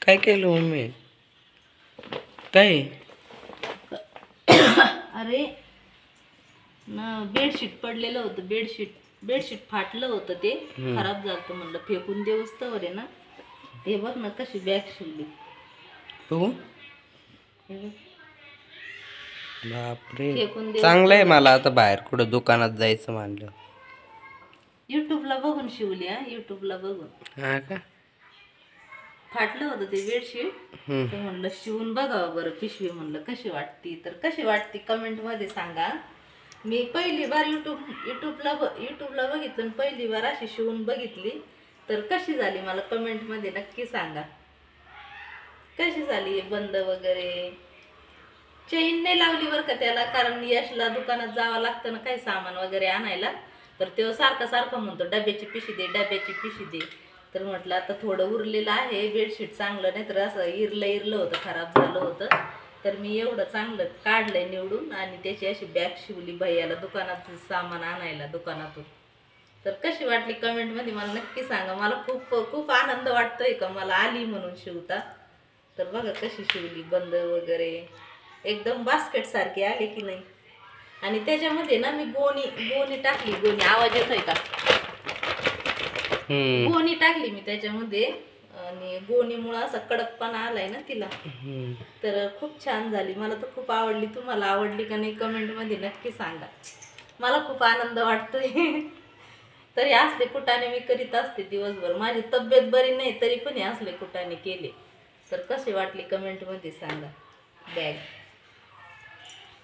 काय केलं मम्मी? काय? अरे ना बेडशीट पडलेलं होतं. बेडशीट फाटलं होतं, ते खराब झालं. म्हणलं फेकून देऊस तर आहे ना. हे बघ ना कशी बॅग शिवली. बघू. हे बघ. बापरे, फेकून देऊस चांगलं आहे. तर मला आता बाहेर कुठं दुकानात जायचं म्हणलं. युट्यूबला बघून शिवली. युट्यूबला बघून. हा का? फाटलं होतं ते बेडशीट, तर म्हणलं शिवून बघावं बरं पिशवी. म्हणलं कशी वाटती, तर कशी वाटती कमेंट मध्ये सांगा. मी पहिली बार युट्यूबला बघितलं, पहिली बार अशी शिवून बघितली, तर कशी झाली मला कमेंट मध्ये नक्की सांगा. कशी झाली बंद वगैरे. चेन नाही लावली बरं का त्याला, कारण यशला दुकानात जावं लागतं ना काही सामान वगैरे आणायला. तर तो सारखं म्हणतो डब्याची पिशी दे. तर म्हटलं आता थोडं उरलेलं आहे बेडशीट, चांगलं नाही तर असं इरलं होतं, खराब झालं होतं. तर मी एवढं चांगलं काढलंय निवडून आणि त्याची अशी बॅग शिवली भैयाला दुकानाचं सामान आणायला दुकानातून. तर कशी वाटली कमेंटमध्ये मला नक्की सांगा. मला खूप आनंद वाटतोय का मला आली म्हणून शिवता. तर बघा कशी शिवली, बंद वगैरे एकदम बास्केट सारखी आली की नाही. आणि त्याच्यामध्ये ना मी गोणी टाकली. गोणी आवाज येतोय का? गोणी टाकली मी त्याच्यामध्ये, आणि गोणीमुळे असा कडकपणा आलाय ना तिला. तर खूप छान झाली. मला तर खूप आवडली. तुम्हाला आवडली का नाही कमेंट मध्ये नक्की सांगा. मला खूप आनंद वाटतोय. तरी असले कुटाणे मी करीत असते दिवसभर. माझी तब्येत बरी नाही तरी पण हे असले कुटाणे केले. तर कसे वाटले कमेंट मध्ये सांगा बॅग.